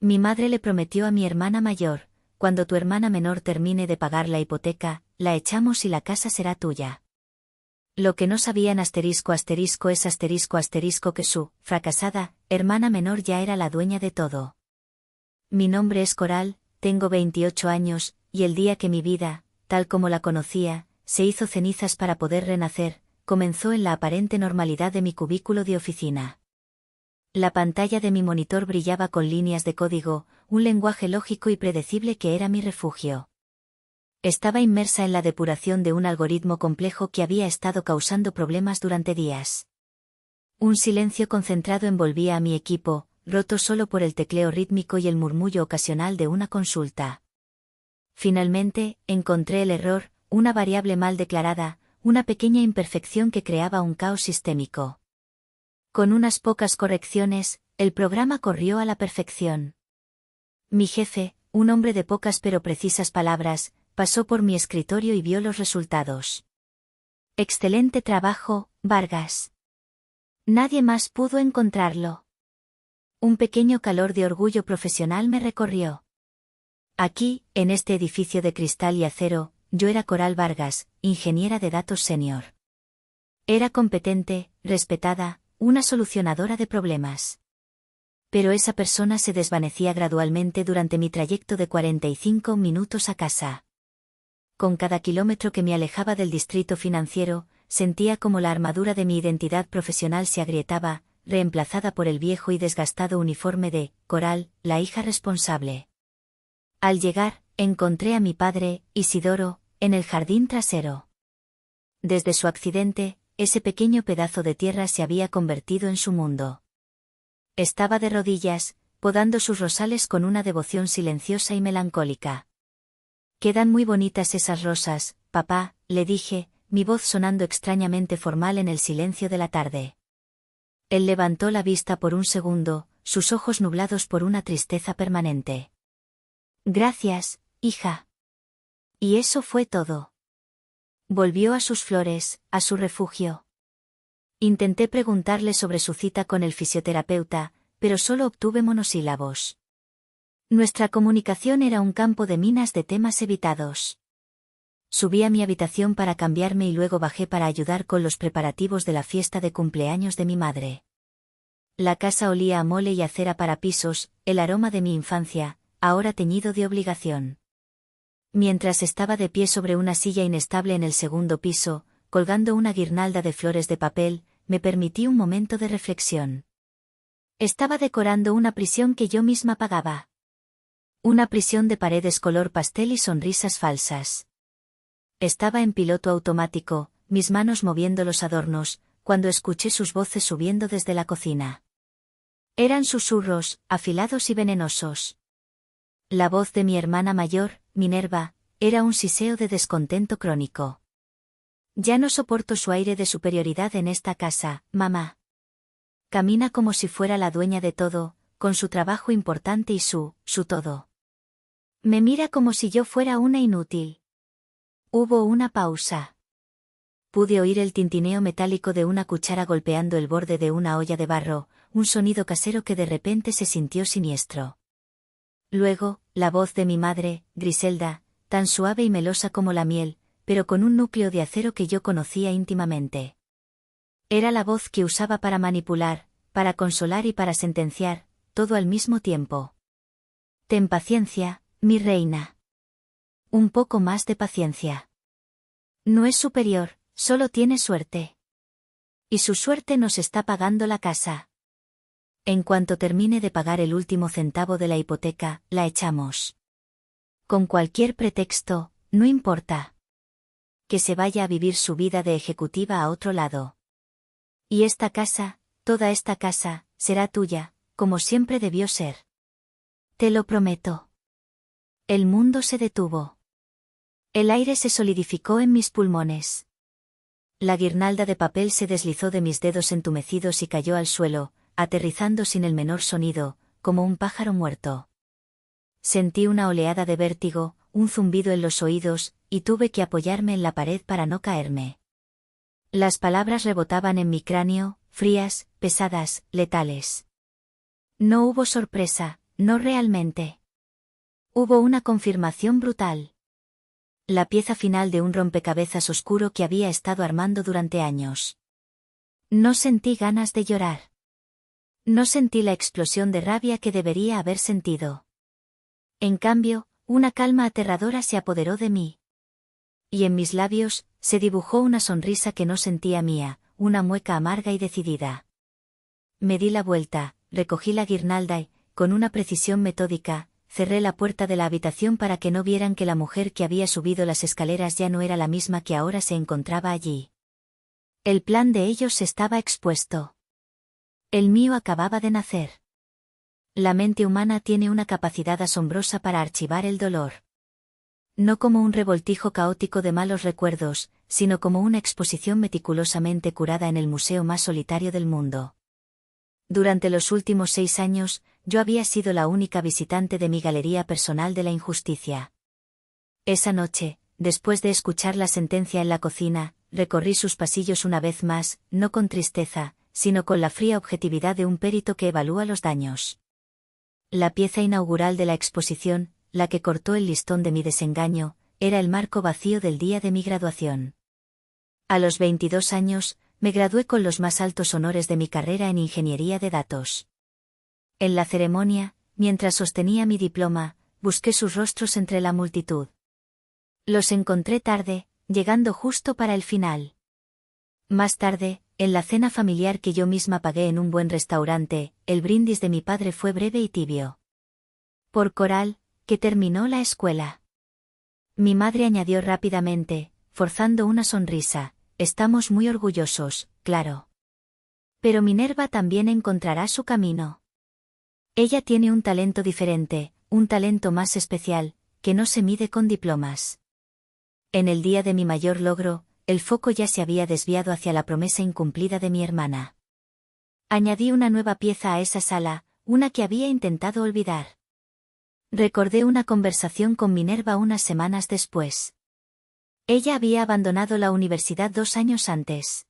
Mi madre le prometió a mi hermana mayor: cuando tu hermana menor termine de pagar la hipoteca, la echamos y la casa será tuya. Lo que no sabían es que su fracasada hermana menor ya era la dueña de todo. Mi nombre es Coral, tengo 28 años, y el día que mi vida, tal como la conocía, se hizo cenizas para poder renacer, comenzó en la aparente normalidad de mi cubículo de oficina. La pantalla de mi monitor brillaba con líneas de código, un lenguaje lógico y predecible que era mi refugio. Estaba inmersa en la depuración de un algoritmo complejo que había estado causando problemas durante días. Un silencio concentrado envolvía a mi equipo, roto solo por el tecleo rítmico y el murmullo ocasional de una consulta. Finalmente, encontré el error, una variable mal declarada, una pequeña imperfección que creaba un caos sistémico. Con unas pocas correcciones, el programa corrió a la perfección. Mi jefe, un hombre de pocas pero precisas palabras, pasó por mi escritorio y vio los resultados. Excelente trabajo, Vargas. Nadie más pudo encontrarlo. Un pequeño calor de orgullo profesional me recorrió. Aquí, en este edificio de cristal y acero, yo era Coral Vargas, ingeniera de datos senior. Era competente, respetada, una solucionadora de problemas. Pero esa persona se desvanecía gradualmente durante mi trayecto de 45 minutos a casa. Con cada kilómetro que me alejaba del distrito financiero, sentía como la armadura de mi identidad profesional se agrietaba, reemplazada por el viejo y desgastado uniforme de Coral, la hija responsable. Al llegar, encontré a mi padre, Isidoro, en el jardín trasero. Desde su accidente, ese pequeño pedazo de tierra se había convertido en su mundo. Estaba de rodillas, podando sus rosales con una devoción silenciosa y melancólica. «Quedan muy bonitas esas rosas, papá», le dije, mi voz sonando extrañamente formal en el silencio de la tarde. Él levantó la vista por un segundo, sus ojos nublados por una tristeza permanente. «Gracias, hija». Y eso fue todo. Volvió a sus flores, a su refugio. Intenté preguntarle sobre su cita con el fisioterapeuta, pero solo obtuve monosílabos. Nuestra comunicación era un campo de minas de temas evitados. Subí a mi habitación para cambiarme y luego bajé para ayudar con los preparativos de la fiesta de cumpleaños de mi madre. La casa olía a mole y a cera para pisos, el aroma de mi infancia, ahora teñido de obligación. Mientras estaba de pie sobre una silla inestable en el segundo piso, colgando una guirnalda de flores de papel, me permití un momento de reflexión. Estaba decorando una prisión que yo misma pagaba. Una prisión de paredes color pastel y sonrisas falsas. Estaba en piloto automático, mis manos moviendo los adornos, cuando escuché sus voces subiendo desde la cocina. Eran susurros, afilados y venenosos. La voz de mi hermana mayor, Minerva, era un siseo de descontento crónico. «Ya no soporto su aire de superioridad en esta casa, mamá. Camina como si fuera la dueña de todo, con su trabajo importante y su todo. Me mira como si yo fuera una inútil». Hubo una pausa. Pude oír el tintineo metálico de una cuchara golpeando el borde de una olla de barro, un sonido casero que de repente se sintió siniestro. Luego, la voz de mi madre, Griselda, tan suave y melosa como la miel, pero con un núcleo de acero que yo conocía íntimamente. Era la voz que usaba para manipular, para consolar y para sentenciar, todo al mismo tiempo. «Ten paciencia, mi reina. Un poco más de paciencia. No es superior, solo tiene suerte. Y su suerte nos está pagando la casa. En cuanto termine de pagar el último centavo de la hipoteca, la echamos. Con cualquier pretexto, no importa. Que se vaya a vivir su vida de ejecutiva a otro lado. Y esta casa, toda esta casa, será tuya, como siempre debió ser. Te lo prometo». El mundo se detuvo. El aire se solidificó en mis pulmones. La guirnalda de papel se deslizó de mis dedos entumecidos y cayó al suelo, aterrizando sin el menor sonido, como un pájaro muerto. Sentí una oleada de vértigo, un zumbido en los oídos, y tuve que apoyarme en la pared para no caerme. Las palabras rebotaban en mi cráneo, frías, pesadas, letales. No hubo sorpresa, no realmente. Hubo una confirmación brutal. La pieza final de un rompecabezas oscuro que había estado armando durante años. No sentí ganas de llorar. No sentí la explosión de rabia que debería haber sentido. En cambio, una calma aterradora se apoderó de mí. Y en mis labios, se dibujó una sonrisa que no sentía mía, una mueca amarga y decidida. Me di la vuelta, recogí la guirnalda y, con una precisión metódica, cerré la puerta de la habitación para que no vieran que la mujer que había subido las escaleras ya no era la misma que ahora se encontraba allí. El plan de ellos estaba expuesto. El mío acababa de nacer. La mente humana tiene una capacidad asombrosa para archivar el dolor. No como un revoltijo caótico de malos recuerdos, sino como una exposición meticulosamente curada en el museo más solitario del mundo. Durante los últimos 6 años, yo había sido la única visitante de mi galería personal de la injusticia. Esa noche, después de escuchar la sentencia en la cocina, recorrí sus pasillos una vez más, no con tristeza, sino con la fría objetividad de un perito que evalúa los daños. La pieza inaugural de la exposición, la que cortó el listón de mi desengaño, era el marco vacío del día de mi graduación. A los 22 años, me gradué con los más altos honores de mi carrera en ingeniería de datos. En la ceremonia, mientras sostenía mi diploma, busqué sus rostros entre la multitud. Los encontré tarde, llegando justo para el final. Más tarde, en la cena familiar que yo misma pagué en un buen restaurante, el brindis de mi padre fue breve y tibio. Por Coral, que terminó la escuela. Mi madre añadió rápidamente, forzando una sonrisa, estamos muy orgullosos, claro. Pero Minerva también encontrará su camino. Ella tiene un talento diferente, un talento más especial, que no se mide con diplomas. En el día de mi mayor logro, el foco ya se había desviado hacia la promesa incumplida de mi hermana. Añadí una nueva pieza a esa sala, una que había intentado olvidar. Recordé una conversación con Minerva unas semanas después. Ella había abandonado la universidad 2 años antes.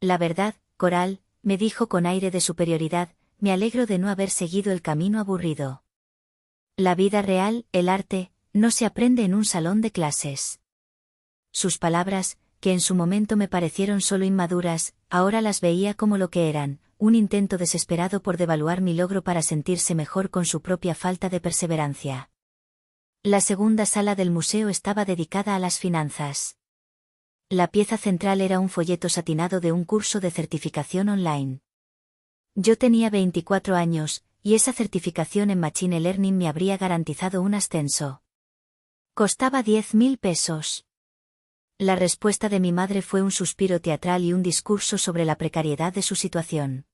La verdad, Coral, me dijo con aire de superioridad, me alegro de no haber seguido el camino aburrido. La vida real, el arte, no se aprende en un salón de clases. Sus palabras, que en su momento me parecieron solo inmaduras, ahora las veía como lo que eran, un intento desesperado por devaluar mi logro para sentirse mejor con su propia falta de perseverancia. La segunda sala del museo estaba dedicada a las finanzas. La pieza central era un folleto satinado de un curso de certificación online. Yo tenía 24 años, y esa certificación en Machine Learning me habría garantizado un ascenso. Costaba 10.000 pesos. La respuesta de mi madre fue un suspiro teatral y un discurso sobre la precariedad de su situación.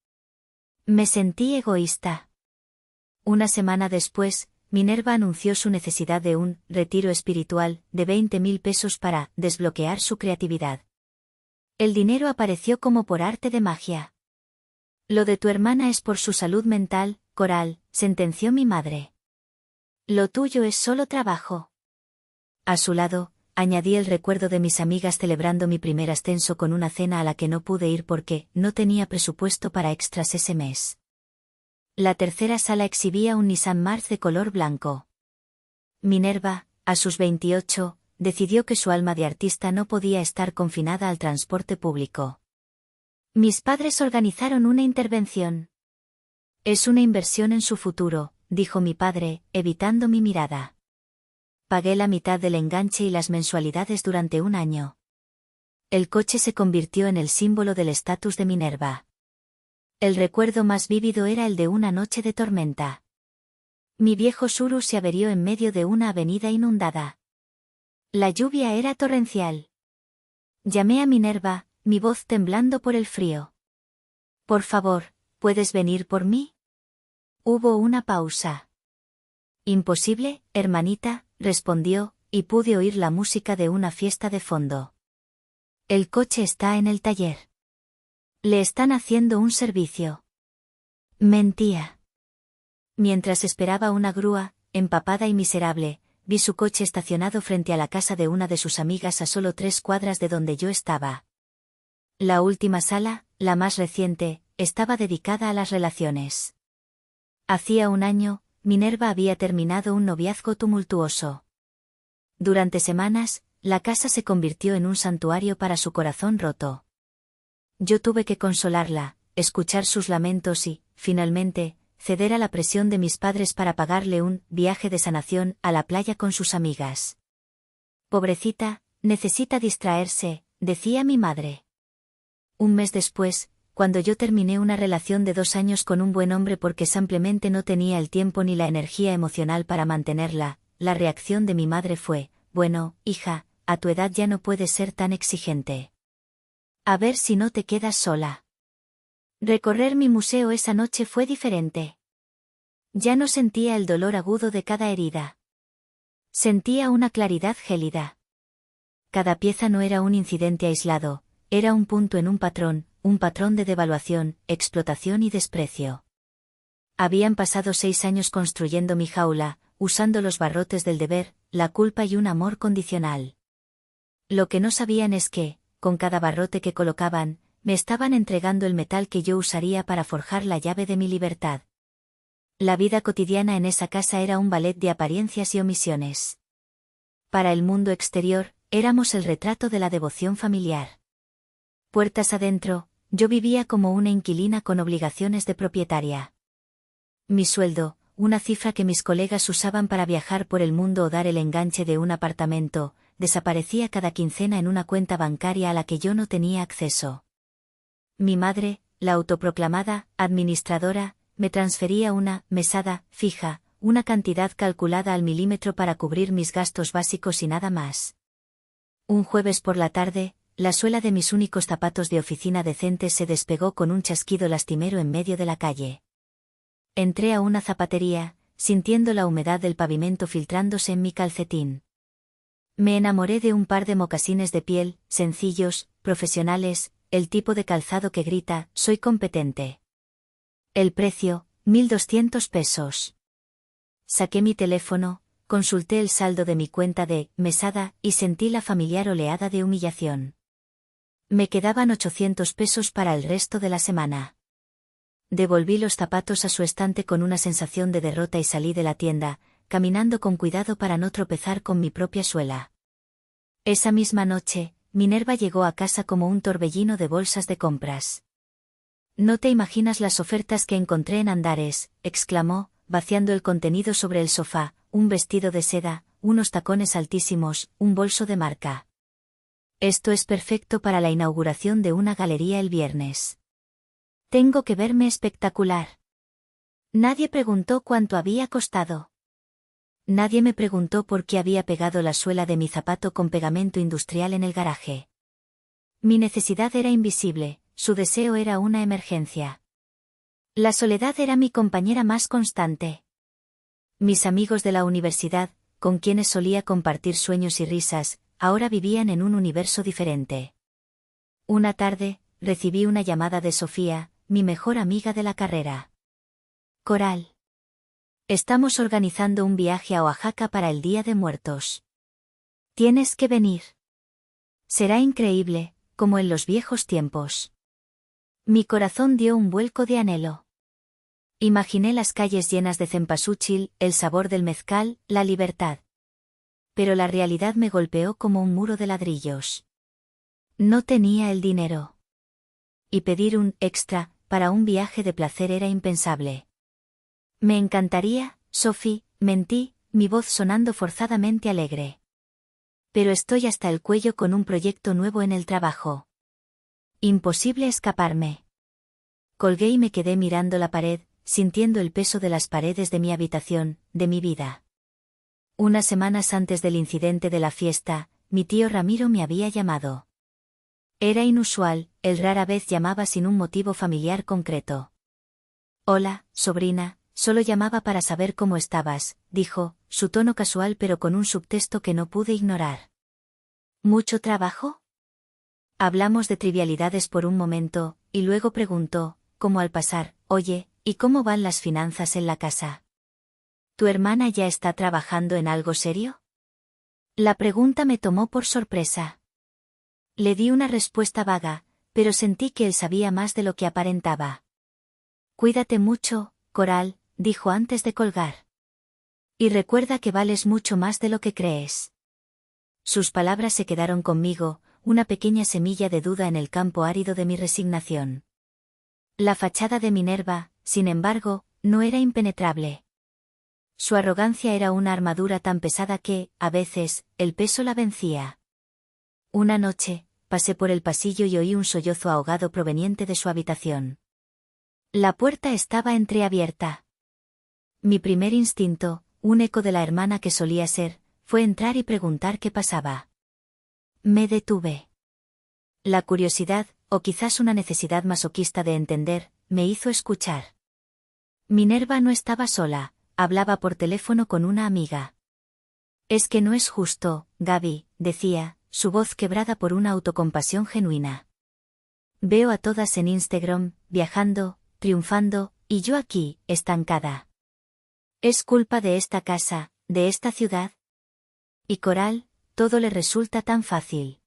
Me sentí egoísta. Una semana después, Minerva anunció su necesidad de un retiro espiritual de 20.000 pesos para desbloquear su creatividad. El dinero apareció como por arte de magia. Lo de tu hermana es por su salud mental, Coral, sentenció mi madre. Lo tuyo es solo trabajo. A su lado, añadí el recuerdo de mis amigas celebrando mi primer ascenso con una cena a la que no pude ir porque no tenía presupuesto para extras ese mes. La tercera sala exhibía un Nissan March de color blanco. Minerva, a sus 28, decidió que su alma de artista no podía estar confinada al transporte público. Mis padres organizaron una intervención. Es una inversión en su futuro, dijo mi padre, evitando mi mirada. Pagué la mitad del enganche y las mensualidades durante un año. El coche se convirtió en el símbolo del estatus de Minerva. El recuerdo más vívido era el de una noche de tormenta. Mi viejo Suru se averió en medio de una avenida inundada. La lluvia era torrencial. Llamé a Minerva, mi voz temblando por el frío. Por favor, ¿puedes venir por mí? Hubo una pausa. Imposible, hermanita, respondió, y pude oír la música de una fiesta de fondo. El coche está en el taller. Le están haciendo un servicio. Mentía. Mientras esperaba una grúa, empapada y miserable, vi su coche estacionado frente a la casa de una de sus amigas a solo 3 cuadras de donde yo estaba. La última sala, la más reciente, estaba dedicada a las relaciones. Hacía un año, Minerva había terminado un noviazgo tumultuoso. Durante semanas, la casa se convirtió en un santuario para su corazón roto. Yo tuve que consolarla, escuchar sus lamentos y, finalmente, ceder a la presión de mis padres para pagarle un viaje de sanación a la playa con sus amigas. Pobrecita, necesita distraerse, decía mi madre. Un mes después, cuando yo terminé una relación de 2 años con un buen hombre porque simplemente no tenía el tiempo ni la energía emocional para mantenerla, la reacción de mi madre fue: bueno, hija, a tu edad ya no puedes ser tan exigente. A ver si no te quedas sola. Recorrer mi museo esa noche fue diferente. Ya no sentía el dolor agudo de cada herida. Sentía una claridad gélida. Cada pieza no era un incidente aislado, era un punto en un patrón de devaluación, explotación y desprecio. Habían pasado 6 años construyendo mi jaula, usando los barrotes del deber, la culpa y un amor condicional. Lo que no sabían es que, con cada barrote que colocaban, me estaban entregando el metal que yo usaría para forjar la llave de mi libertad. La vida cotidiana en esa casa era un ballet de apariencias y omisiones. Para el mundo exterior, éramos el retrato de la devoción familiar. Puertas adentro, yo vivía como una inquilina con obligaciones de propietaria. Mi sueldo, una cifra que mis colegas usaban para viajar por el mundo o dar el enganche de un apartamento, desaparecía cada quincena en una cuenta bancaria a la que yo no tenía acceso. Mi madre, la autoproclamada administradora, me transfería una mesada fija, una cantidad calculada al milímetro para cubrir mis gastos básicos y nada más. Un jueves por la tarde, la suela de mis únicos zapatos de oficina decentes se despegó con un chasquido lastimero en medio de la calle. Entré a una zapatería, sintiendo la humedad del pavimento filtrándose en mi calcetín. Me enamoré de un par de mocasines de piel, sencillos, profesionales, el tipo de calzado que grita: soy competente. El precio, 1.200 pesos. Saqué mi teléfono, consulté el saldo de mi cuenta de mesada y sentí la familiar oleada de humillación. Me quedaban 800 pesos para el resto de la semana. Devolví los zapatos a su estante con una sensación de derrota y salí de la tienda, caminando con cuidado para no tropezar con mi propia suela. Esa misma noche, Minerva llegó a casa como un torbellino de bolsas de compras. No te imaginas las ofertas que encontré en Andares, exclamó, vaciando el contenido sobre el sofá: un vestido de seda, unos tacones altísimos, un bolso de marca. Esto es perfecto para la inauguración de una galería el viernes. Tengo que verme espectacular. Nadie preguntó cuánto había costado. Nadie me preguntó por qué había pegado la suela de mi zapato con pegamento industrial en el garaje. Mi necesidad era invisible, su deseo era una emergencia. La soledad era mi compañera más constante. Mis amigos de la universidad, con quienes solía compartir sueños y risas, ahora vivían en un universo diferente. Una tarde, recibí una llamada de Sofía, mi mejor amiga de la carrera. Coral. Estamos organizando un viaje a Oaxaca para el Día de Muertos. Tienes que venir. Será increíble, como en los viejos tiempos. Mi corazón dio un vuelco de anhelo. Imaginé las calles llenas de cempasúchil, el sabor del mezcal, la libertad. Pero la realidad me golpeó como un muro de ladrillos. No tenía el dinero. Y pedir un extra para un viaje de placer era impensable. Me encantaría, Sophie, mentí, mi voz sonando forzadamente alegre. Pero estoy hasta el cuello con un proyecto nuevo en el trabajo. Imposible escaparme. Colgué y me quedé mirando la pared, sintiendo el peso de las paredes de mi habitación, de mi vida. Unas semanas antes del incidente de la fiesta, mi tío Ramiro me había llamado. Era inusual, él rara vez llamaba sin un motivo familiar concreto. Hola, sobrina, solo llamaba para saber cómo estabas, dijo, su tono casual pero con un subtexto que no pude ignorar. ¿Mucho trabajo? Hablamos de trivialidades por un momento, y luego preguntó, como al pasar: oye, ¿y cómo van las finanzas en la casa? ¿Tu hermana ya está trabajando en algo serio? La pregunta me tomó por sorpresa. Le di una respuesta vaga, pero sentí que él sabía más de lo que aparentaba. Cuídate mucho, Coral, dijo antes de colgar. Y recuerda que vales mucho más de lo que crees. Sus palabras se quedaron conmigo, una pequeña semilla de duda en el campo árido de mi resignación. La fachada de Minerva, sin embargo, no era impenetrable. Su arrogancia era una armadura tan pesada que, a veces, el peso la vencía. Una noche, pasé por el pasillo y oí un sollozo ahogado proveniente de su habitación. La puerta estaba entreabierta. Mi primer instinto, un eco de la hermana que solía ser, fue entrar y preguntar qué pasaba. Me detuve. La curiosidad, o quizás una necesidad masoquista de entender, me hizo escuchar. Minerva no estaba sola, hablaba por teléfono con una amiga. Es que no es justo, Gaby, decía, su voz quebrada por una autocompasión genuina. Veo a todas en Instagram, viajando, triunfando, y yo aquí, estancada. ¿Es culpa de esta casa, de esta ciudad? Y Coral, todo le resulta tan fácil.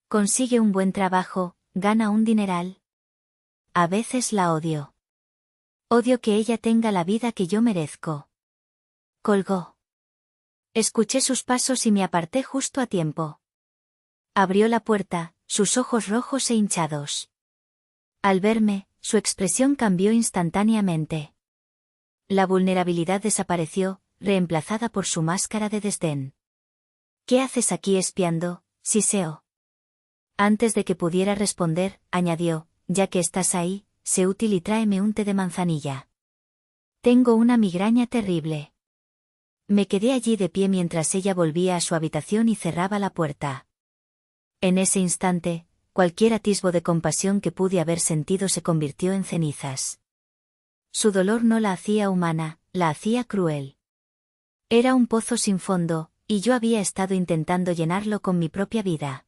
Consigue un buen trabajo, gana un dineral. A veces la odio. Odio que ella tenga la vida que yo merezco. Colgó. Escuché sus pasos y me aparté justo a tiempo. Abrió la puerta, sus ojos rojos e hinchados. Al verme, su expresión cambió instantáneamente. La vulnerabilidad desapareció, reemplazada por su máscara de desdén. ¿Qué haces aquí espiando, Siseo? Antes de que pudiera responder, añadió, ya que estás ahí, sé útil y tráeme un té de manzanilla. Tengo una migraña terrible. Me quedé allí de pie mientras ella volvía a su habitación y cerraba la puerta. En ese instante, cualquier atisbo de compasión que pude haber sentido se convirtió en cenizas. Su dolor no la hacía humana, la hacía cruel. Era un pozo sin fondo, y yo había estado intentando llenarlo con mi propia vida.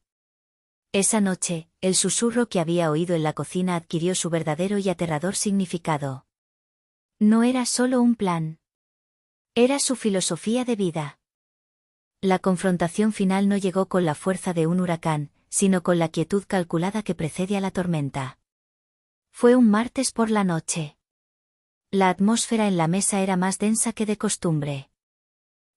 Esa noche, el susurro que había oído en la cocina adquirió su verdadero y aterrador significado. No era solo un plan. Era su filosofía de vida. La confrontación final no llegó con la fuerza de un huracán, sino con la quietud calculada que precede a la tormenta. Fue un martes por la noche. La atmósfera en la mesa era más densa que de costumbre.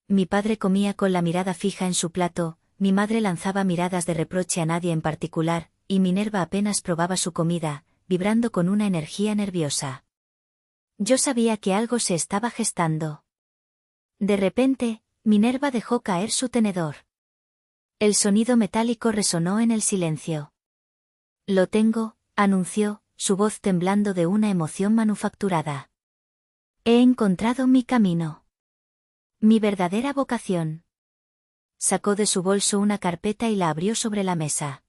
Mi padre comía con la mirada fija en su plato, mi madre lanzaba miradas de reproche a nadie en particular, y Minerva apenas probaba su comida, vibrando con una energía nerviosa. Yo sabía que algo se estaba gestando. De repente, Minerva dejó caer su tenedor. El sonido metálico resonó en el silencio. Lo tengo, anunció, su voz temblando de una emoción manufacturada. He encontrado mi camino. Mi verdadera vocación. Sacó de su bolso una carpeta y la abrió sobre la mesa.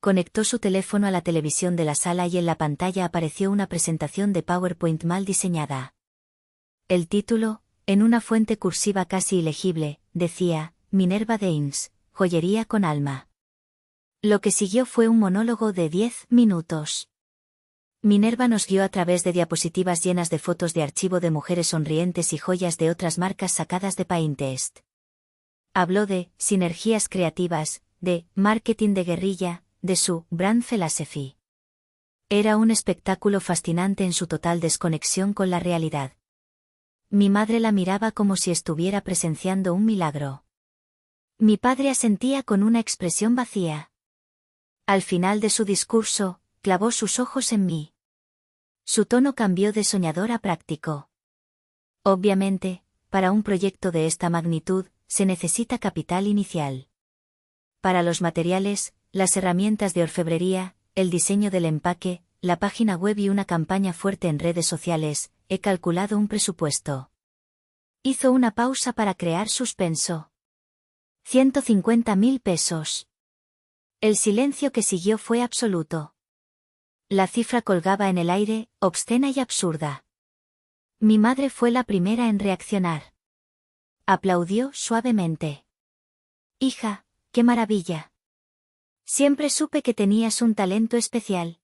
Conectó su teléfono a la televisión de la sala y en la pantalla apareció una presentación de PowerPoint mal diseñada. El título, en una fuente cursiva casi ilegible, decía, Minerva Dames, joyería con alma. Lo que siguió fue un monólogo de 10 minutos. Minerva nos guió a través de diapositivas llenas de fotos de archivo de mujeres sonrientes y joyas de otras marcas sacadas de Pinterest. Habló de sinergias creativas, de marketing de guerrilla, de su brand philosophy. Era un espectáculo fascinante en su total desconexión con la realidad. Mi madre la miraba como si estuviera presenciando un milagro. Mi padre asentía con una expresión vacía. Al final de su discurso, clavó sus ojos en mí. Su tono cambió de soñador a práctico. Obviamente, para un proyecto de esta magnitud, se necesita capital inicial. Para los materiales, las herramientas de orfebrería, el diseño del empaque, la página web y una campaña fuerte en redes sociales, he calculado un presupuesto. Hizo una pausa para crear suspenso. 150.000 pesos. El silencio que siguió fue absoluto. La cifra colgaba en el aire, obscena y absurda. Mi madre fue la primera en reaccionar. Aplaudió suavemente. Hija, qué maravilla. Siempre supe que tenías un talento especial.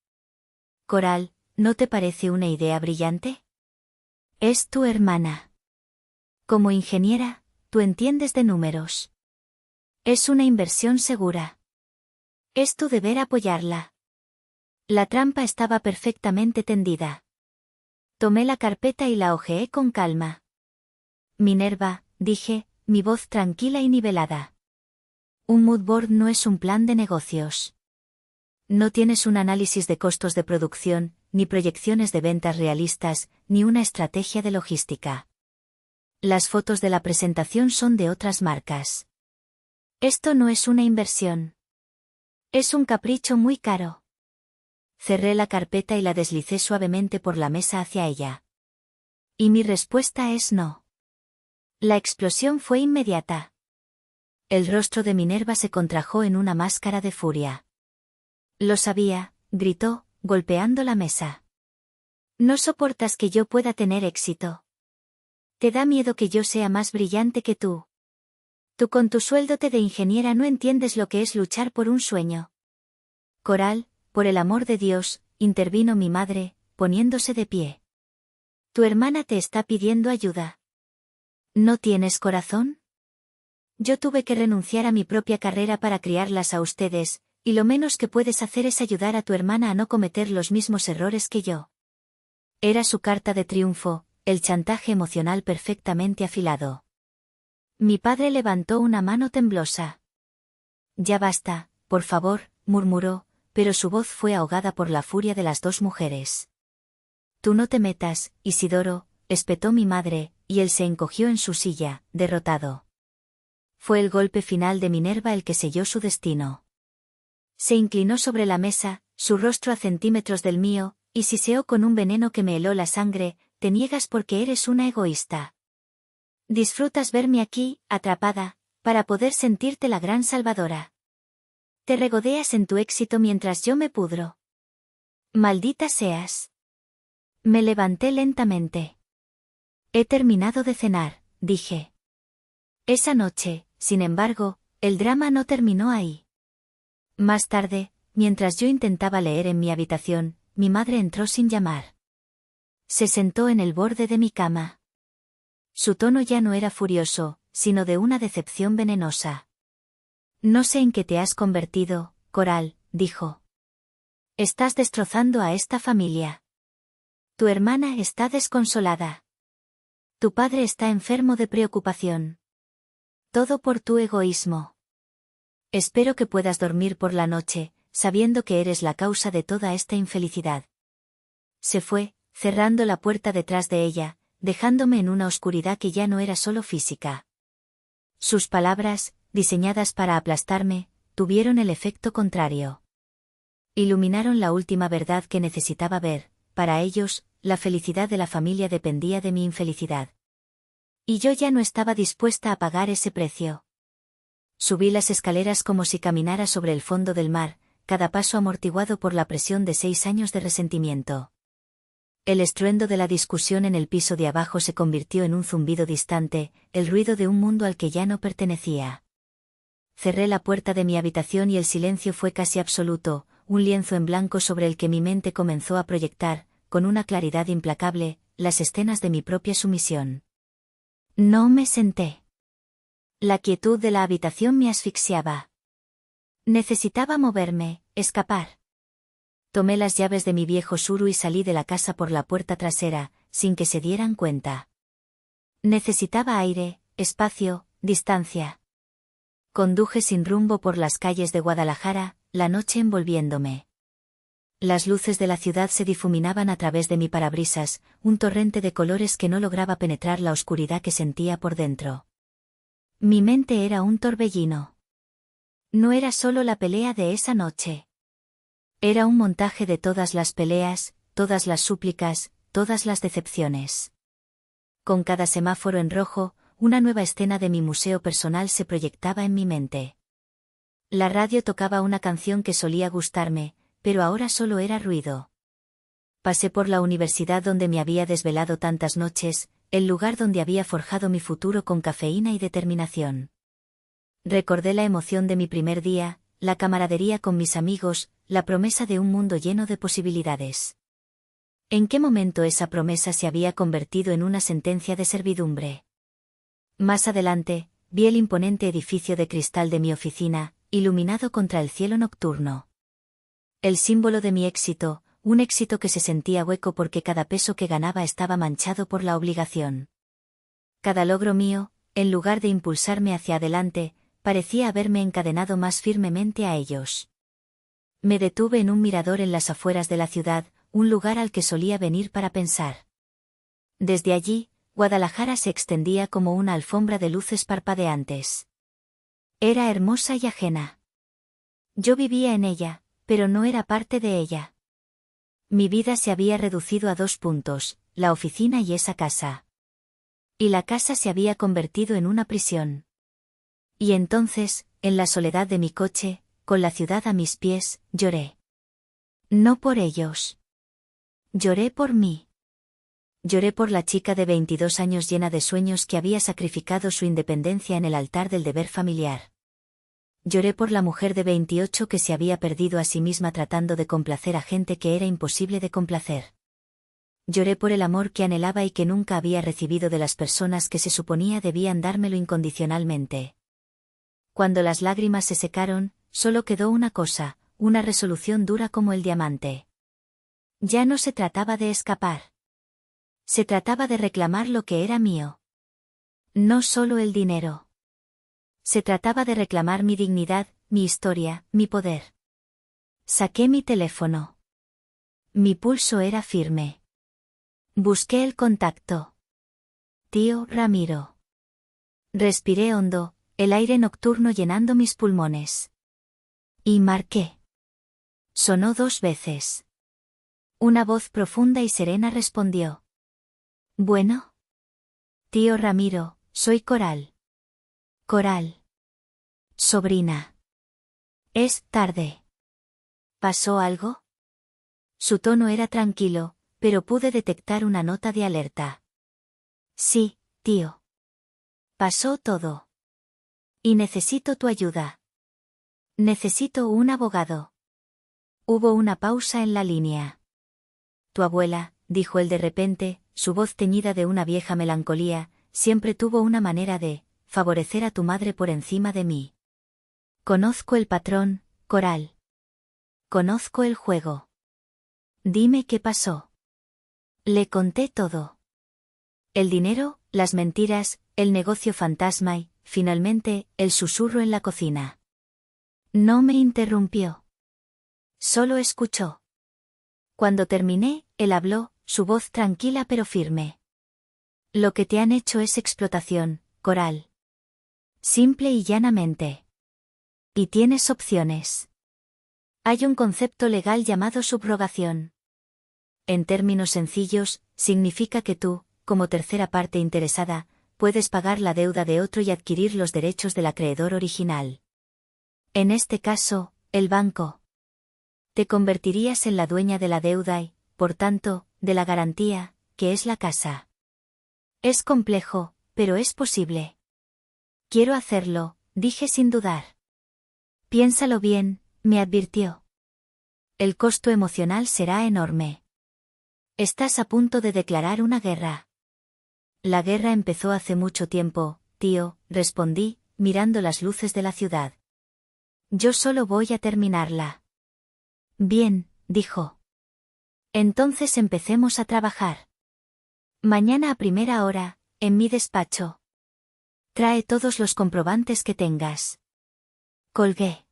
Coral, ¿no te parece una idea brillante? Es tu hermana. Como ingeniera, tú entiendes de números. Es una inversión segura. Es tu deber apoyarla. La trampa estaba perfectamente tendida. Tomé la carpeta y la hojeé con calma. Minerva, dije, mi voz tranquila y nivelada. Un mood board no es un plan de negocios. No tienes un análisis de costos de producción, ni proyecciones de ventas realistas, ni una estrategia de logística. Las fotos de la presentación son de otras marcas. Esto no es una inversión. Es un capricho muy caro. Cerré la carpeta y la deslicé suavemente por la mesa hacia ella. Y mi respuesta es no. La explosión fue inmediata. El rostro de Minerva se contrajo en una máscara de furia. Lo sabía, gritó, golpeando la mesa. No soportas que yo pueda tener éxito. Te da miedo que yo sea más brillante que tú. Tú con tu sueldo de ingeniera no entiendes lo que es luchar por un sueño. Coral, por el amor de Dios, intervino mi madre, poniéndose de pie. Tu hermana te está pidiendo ayuda. ¿No tienes corazón? Yo tuve que renunciar a mi propia carrera para criarlas a ustedes, y lo menos que puedes hacer es ayudar a tu hermana a no cometer los mismos errores que yo. Era su carta de triunfo, el chantaje emocional perfectamente afilado. Mi padre levantó una mano temblosa. Ya basta, por favor, murmuró, pero su voz fue ahogada por la furia de las dos mujeres. Tú no te metas, Isidoro, espetó mi madre, y él se encogió en su silla, derrotado. Fue el golpe final de Minerva el que selló su destino. Se inclinó sobre la mesa, su rostro a centímetros del mío, y siseó con un veneno que me heló la sangre, te niegas porque eres una egoísta. Disfrutas verme aquí, atrapada, para poder sentirte la gran salvadora. Te regodeas en tu éxito mientras yo me pudro. Maldita seas. Me levanté lentamente. He terminado de cenar, dije. Esa noche, sin embargo, el drama no terminó ahí. Más tarde, mientras yo intentaba leer en mi habitación, mi madre entró sin llamar. Se sentó en el borde de mi cama. Su tono ya no era furioso, sino de una decepción venenosa. No sé en qué te has convertido, Coral, dijo. Estás destrozando a esta familia. Tu hermana está desconsolada. Tu padre está enfermo de preocupación. Todo por tu egoísmo. Espero que puedas dormir por la noche, sabiendo que eres la causa de toda esta infelicidad. Se fue, cerrando la puerta detrás de ella, dejándome en una oscuridad que ya no era solo física. Sus palabras, diseñadas para aplastarme, tuvieron el efecto contrario. Iluminaron la última verdad que necesitaba ver, para ellos, la felicidad de la familia dependía de mi infelicidad. Y yo ya no estaba dispuesta a pagar ese precio. Subí las escaleras como si caminara sobre el fondo del mar, cada paso amortiguado por la presión de 6 años de resentimiento. El estruendo de la discusión en el piso de abajo se convirtió en un zumbido distante, el ruido de un mundo al que ya no pertenecía. Cerré la puerta de mi habitación y el silencio fue casi absoluto, un lienzo en blanco sobre el que mi mente comenzó a proyectar, con una claridad implacable, las escenas de mi propia sumisión. No me senté. La quietud de la habitación me asfixiaba. Necesitaba moverme, escapar. Tomé las llaves de mi viejo Suru y salí de la casa por la puerta trasera, sin que se dieran cuenta. Necesitaba aire, espacio, distancia. Conduje sin rumbo por las calles de Guadalajara, la noche envolviéndome. Las luces de la ciudad se difuminaban a través de mi parabrisas, un torrente de colores que no lograba penetrar la oscuridad que sentía por dentro. Mi mente era un torbellino. No era solo la pelea de esa noche. Era un montaje de todas las peleas, todas las súplicas, todas las decepciones. Con cada semáforo en rojo, una nueva escena de mi museo personal se proyectaba en mi mente. La radio tocaba una canción que solía gustarme, pero ahora solo era ruido. Pasé por la universidad donde me había desvelado tantas noches, el lugar donde había forjado mi futuro con cafeína y determinación. Recordé la emoción de mi primer día, la camaradería con mis amigos, la promesa de un mundo lleno de posibilidades. ¿En qué momento esa promesa se había convertido en una sentencia de servidumbre? Más adelante, vi el imponente edificio de cristal de mi oficina, iluminado contra el cielo nocturno. El símbolo de mi éxito, un éxito que se sentía hueco porque cada peso que ganaba estaba manchado por la obligación. Cada logro mío, en lugar de impulsarme hacia adelante, parecía haberme encadenado más firmemente a ellos. Me detuve en un mirador en las afueras de la ciudad, un lugar al que solía venir para pensar. Desde allí, Guadalajara se extendía como una alfombra de luces parpadeantes. Era hermosa y ajena. Yo vivía en ella, pero no era parte de ella. Mi vida se había reducido a 2 puntos, la oficina y esa casa. Y la casa se había convertido en una prisión. Y entonces, en la soledad de mi coche, con la ciudad a mis pies, lloré. No por ellos. Lloré por mí. Lloré por la chica de 22 años llena de sueños que había sacrificado su independencia en el altar del deber familiar. Lloré por la mujer de 28 que se había perdido a sí misma tratando de complacer a gente que era imposible de complacer. Lloré por el amor que anhelaba y que nunca había recibido de las personas que se suponía debían dármelo incondicionalmente. Cuando las lágrimas se secaron, solo quedó una cosa, una resolución dura como el diamante. Ya no se trataba de escapar. Se trataba de reclamar lo que era mío. No solo el dinero. Se trataba de reclamar mi dignidad, mi historia, mi poder. Saqué mi teléfono. Mi pulso era firme. Busqué el contacto. Tío Ramiro. Respiré hondo, el aire nocturno llenando mis pulmones. Y marqué. Sonó 2 veces. Una voz profunda y serena respondió. Bueno. Tío Ramiro, soy Coral. Coral. Sobrina. Es tarde. ¿Pasó algo? Su tono era tranquilo, pero pude detectar una nota de alerta. Sí, tío. Pasó todo. Y necesito tu ayuda. Necesito un abogado. Hubo una pausa en la línea. Tu abuela, dijo él de repente, su voz teñida de una vieja melancolía, siempre tuvo una manera de favorecer a tu madre por encima de mí. Conozco el patrón, Coral. Conozco el juego. Dime qué pasó. Le conté todo. El dinero, las mentiras, el negocio fantasma y, finalmente, el susurro en la cocina. No me interrumpió. Solo escuchó. Cuando terminé, él habló, su voz tranquila pero firme. Lo que te han hecho es explotación, Coral. Simple y llanamente. Y tienes opciones. Hay un concepto legal llamado subrogación. En términos sencillos, significa que tú, como tercera parte interesada, puedes pagar la deuda de otro y adquirir los derechos del acreedor original. En este caso, el banco. Te convertirías en la dueña de la deuda y, por tanto, de la garantía, que es la casa. Es complejo, pero es posible. Quiero hacerlo, dije sin dudar. Piénsalo bien, me advirtió. El costo emocional será enorme. Estás a punto de declarar una guerra. La guerra empezó hace mucho tiempo, tío, respondí, mirando las luces de la ciudad. Yo solo voy a terminarla. Bien, dijo. Entonces empecemos a trabajar. Mañana a primera hora, en mi despacho. Trae todos los comprobantes que tengas. Colgué.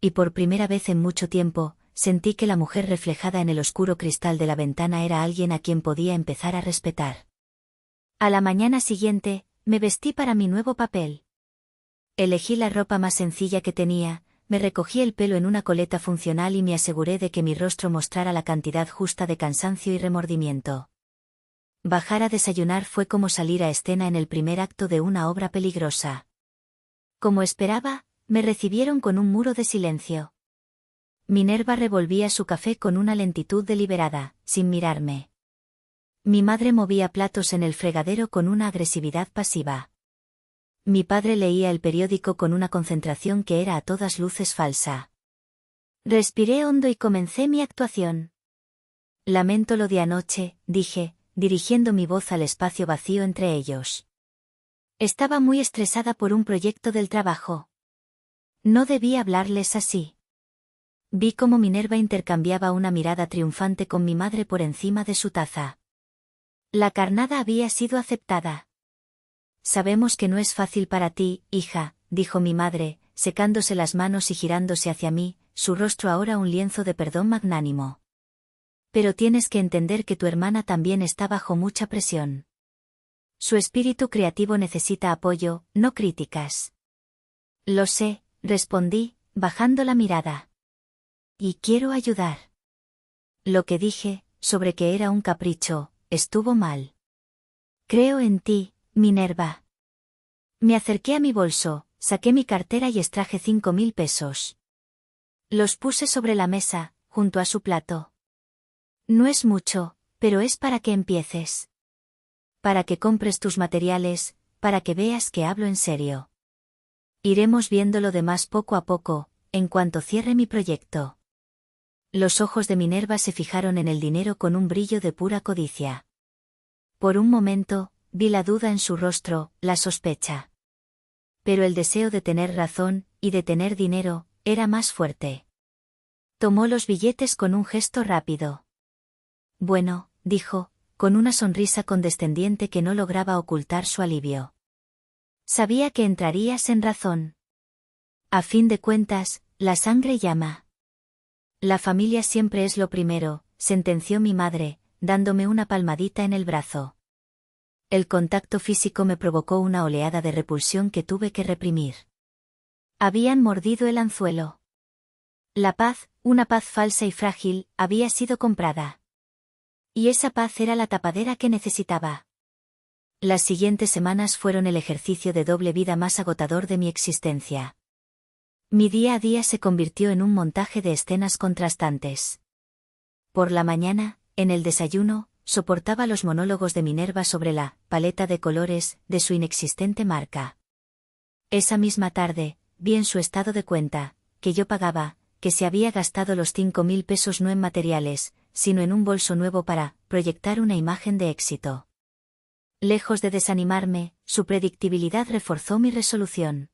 Y por primera vez en mucho tiempo, sentí que la mujer reflejada en el oscuro cristal de la ventana era alguien a quien podía empezar a respetar. A la mañana siguiente, me vestí para mi nuevo papel. Elegí la ropa más sencilla que tenía, me recogí el pelo en una coleta funcional y me aseguré de que mi rostro mostrara la cantidad justa de cansancio y remordimiento. Bajar a desayunar fue como salir a escena en el primer acto de una obra peligrosa. Como esperaba, me recibieron con un muro de silencio. Minerva revolvía su café con una lentitud deliberada, sin mirarme. Mi madre movía platos en el fregadero con una agresividad pasiva. Mi padre leía el periódico con una concentración que era a todas luces falsa. Respiré hondo y comencé mi actuación. Lamento lo de anoche, dije, dirigiendo mi voz al espacio vacío entre ellos. Estaba muy estresada por un proyecto del trabajo. No debí hablarles así. Vi cómo Minerva intercambiaba una mirada triunfante con mi madre por encima de su taza. La carnada había sido aceptada. Sabemos que no es fácil para ti, hija, dijo mi madre, secándose las manos y girándose hacia mí, su rostro ahora un lienzo de perdón magnánimo. Pero tienes que entender que tu hermana también está bajo mucha presión. Su espíritu creativo necesita apoyo, no críticas. Lo sé, respondí, bajando la mirada. Y quiero ayudar. Lo que dije, sobre que era un capricho, estuvo mal. Creo en ti, Minerva. Me acerqué a mi bolso, saqué mi cartera y extraje 5.000 pesos. Los puse sobre la mesa, junto a su plato. No es mucho, pero es para que empieces. Para que compres tus materiales, para que veas que hablo en serio. Iremos viendo lo demás poco a poco, en cuanto cierre mi proyecto. Los ojos de Minerva se fijaron en el dinero con un brillo de pura codicia. Por un momento, vi la duda en su rostro, la sospecha. Pero el deseo de tener razón, y de tener dinero, era más fuerte. Tomó los billetes con un gesto rápido. Bueno, dijo, con una sonrisa condescendiente que no lograba ocultar su alivio. Sabía que entrarías en razón. A fin de cuentas, la sangre llama. La familia siempre es lo primero, sentenció mi madre, dándome una palmadita en el brazo. El contacto físico me provocó una oleada de repulsión que tuve que reprimir. Habían mordido el anzuelo. La paz, una paz falsa y frágil, había sido comprada. Y esa paz era la tapadera que necesitaba. Las siguientes semanas fueron el ejercicio de doble vida más agotador de mi existencia. Mi día a día se convirtió en un montaje de escenas contrastantes. Por la mañana, en el desayuno, soportaba los monólogos de Minerva sobre la paleta de colores de su inexistente marca. Esa misma tarde, vi en su estado de cuenta, que yo pagaba, que se había gastado los 5.000 pesos no en materiales, sino en un bolso nuevo para proyectar una imagen de éxito. Lejos de desanimarme, su predictibilidad reforzó mi resolución.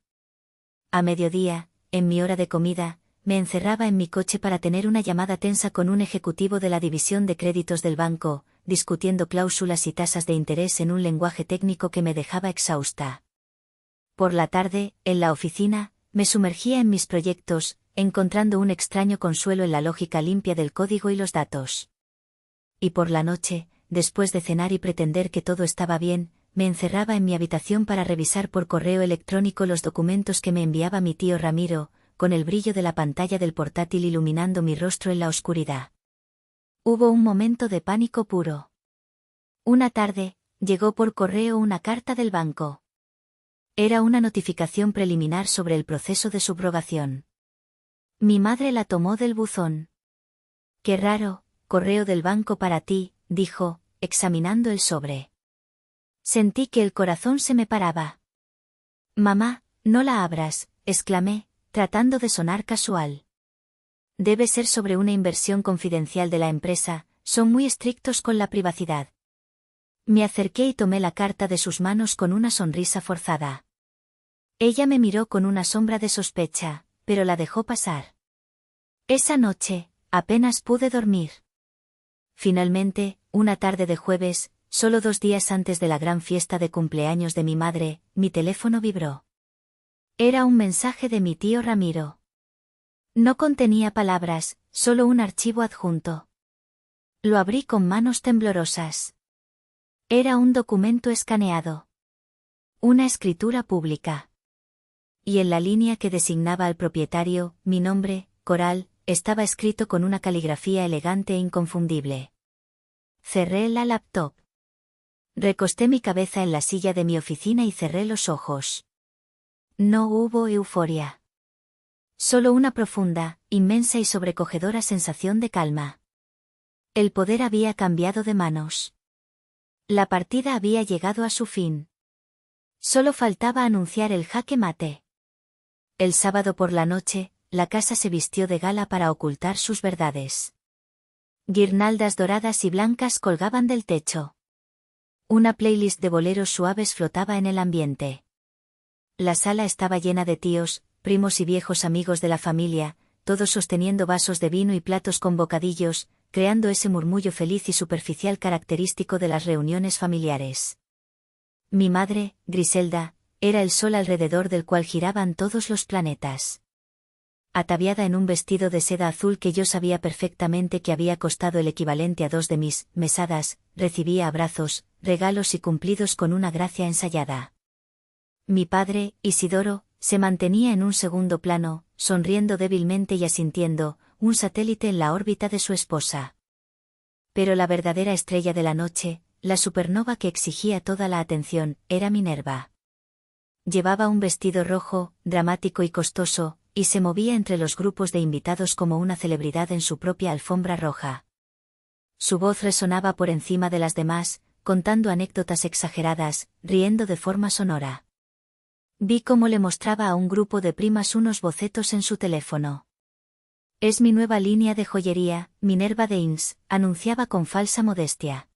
A mediodía, en mi hora de comida, me encerraba en mi coche para tener una llamada tensa con un ejecutivo de la división de créditos del banco, discutiendo cláusulas y tasas de interés en un lenguaje técnico que me dejaba exhausta. Por la tarde, en la oficina, me sumergía en mis proyectos, encontrando un extraño consuelo en la lógica limpia del código y los datos. Y por la noche, después de cenar y pretender que todo estaba bien, me encerraba en mi habitación para revisar por correo electrónico los documentos que me enviaba mi tío Ramiro, con el brillo de la pantalla del portátil iluminando mi rostro en la oscuridad. Hubo un momento de pánico puro. Una tarde, llegó por correo una carta del banco. Era una notificación preliminar sobre el proceso de subrogación. Mi madre la tomó del buzón. Qué raro, correo del banco para ti, dijo, examinando el sobre. Sentí que el corazón se me paraba. Mamá, no la abras, exclamé, tratando de sonar casual. Debe ser sobre una inversión confidencial de la empresa, son muy estrictos con la privacidad. Me acerqué y tomé la carta de sus manos con una sonrisa forzada. Ella me miró con una sombra de sospecha, pero la dejó pasar. Esa noche, apenas pude dormir. Finalmente, una tarde de jueves, solo 2 días antes de la gran fiesta de cumpleaños de mi madre, mi teléfono vibró. Era un mensaje de mi tío Ramiro. No contenía palabras, solo un archivo adjunto. Lo abrí con manos temblorosas. Era un documento escaneado. Una escritura pública. Y en la línea que designaba al propietario, mi nombre, Coral, estaba escrito con una caligrafía elegante e inconfundible. Cerré la laptop. Recosté mi cabeza en la silla de mi oficina y cerré los ojos. No hubo euforia. Solo una profunda, inmensa y sobrecogedora sensación de calma. El poder había cambiado de manos. La partida había llegado a su fin. Solo faltaba anunciar el jaque mate. El sábado por la noche, la casa se vistió de gala para ocultar sus verdades. Guirnaldas doradas y blancas colgaban del techo. Una playlist de boleros suaves flotaba en el ambiente. La sala estaba llena de tíos, primos y viejos amigos de la familia, todos sosteniendo vasos de vino y platos con bocadillos, creando ese murmullo feliz y superficial característico de las reuniones familiares. Mi madre, Griselda, era el sol alrededor del cual giraban todos los planetas. Ataviada en un vestido de seda azul que yo sabía perfectamente que había costado el equivalente a 2 de mis mesadas, recibía abrazos, regalos y cumplidos con una gracia ensayada. Mi padre, Isidoro, se mantenía en un segundo plano, sonriendo débilmente y asintiendo, un satélite en la órbita de su esposa. Pero la verdadera estrella de la noche, la supernova que exigía toda la atención, era Minerva. Llevaba un vestido rojo, dramático y costoso, y se movía entre los grupos de invitados como una celebridad en su propia alfombra roja. Su voz resonaba por encima de las demás, contando anécdotas exageradas, riendo de forma sonora. Vi cómo le mostraba a un grupo de primas unos bocetos en su teléfono. «Es mi nueva línea de joyería, Minerva Daines», anunciaba con falsa modestia.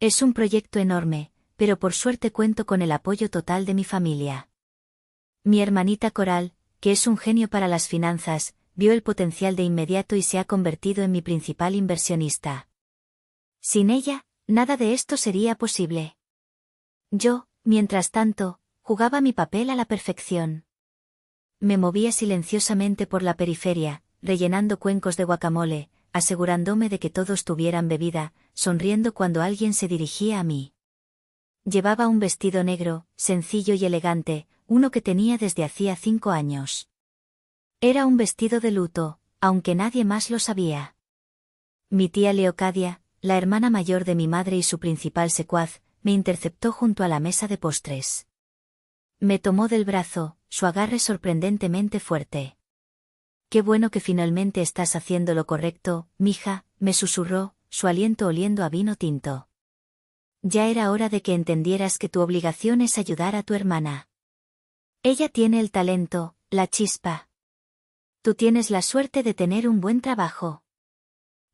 «Es un proyecto enorme, pero por suerte cuento con el apoyo total de mi familia». Mi hermanita Coral, que es un genio para las finanzas, vio el potencial de inmediato y se ha convertido en mi principal inversionista. Sin ella, nada de esto sería posible. Yo, mientras tanto, jugaba mi papel a la perfección. Me movía silenciosamente por la periferia, rellenando cuencos de guacamole, asegurándome de que todos tuvieran bebida, sonriendo cuando alguien se dirigía a mí. Llevaba un vestido negro, sencillo y elegante, uno que tenía desde hacía 5 años. Era un vestido de luto, aunque nadie más lo sabía. Mi tía Leocadia, la hermana mayor de mi madre y su principal secuaz, me interceptó junto a la mesa de postres. Me tomó del brazo, su agarre sorprendentemente fuerte. «Qué bueno que finalmente estás haciendo lo correcto, mija», me susurró, su aliento oliendo a vino tinto. «Ya era hora de que entendieras que tu obligación es ayudar a tu hermana. Ella tiene el talento, la chispa. Tú tienes la suerte de tener un buen trabajo.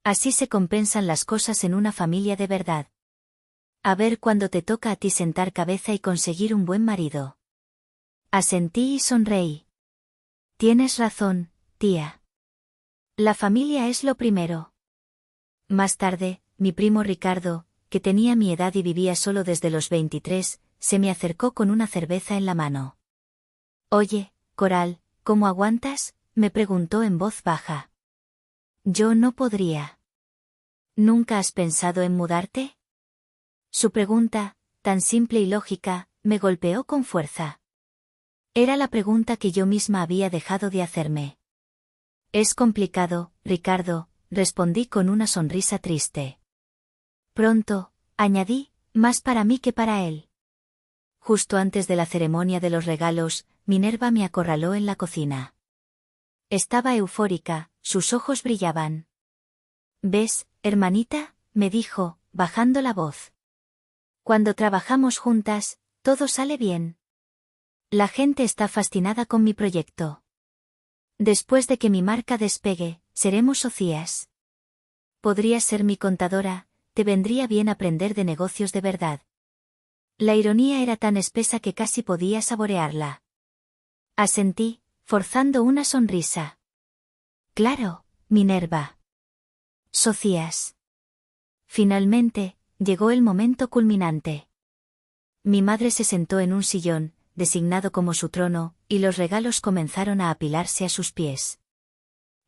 Así se compensan las cosas en una familia de verdad. A ver cuándo te toca a ti sentar cabeza y conseguir un buen marido». Asentí y sonreí. «Tienes razón, tía. La familia es lo primero». Más tarde, mi primo Ricardo, que tenía mi edad y vivía solo desde los 23, se me acercó con una cerveza en la mano. «Oye, Coral, ¿cómo aguantas?», me preguntó en voz baja. «Yo no podría». «¿Nunca has pensado en mudarte?». Su pregunta, tan simple y lógica, me golpeó con fuerza. Era la pregunta que yo misma había dejado de hacerme. «Es complicado, Ricardo», respondí con una sonrisa triste. «Pronto», añadí, «más para mí que para él». Justo antes de la ceremonia de los regalos, Minerva me acorraló en la cocina. Estaba eufórica, sus ojos brillaban. «¿Ves, hermanita?», me dijo, bajando la voz. «Cuando trabajamos juntas, todo sale bien. La gente está fascinada con mi proyecto. Después de que mi marca despegue, seremos socias. Podrías ser mi contadora, te vendría bien aprender de negocios de verdad». La ironía era tan espesa que casi podía saborearla. Asentí, forzando una sonrisa. «Claro, Minerva. Socias». Finalmente, llegó el momento culminante. Mi madre se sentó en un sillón, designado como su trono, y los regalos comenzaron a apilarse a sus pies.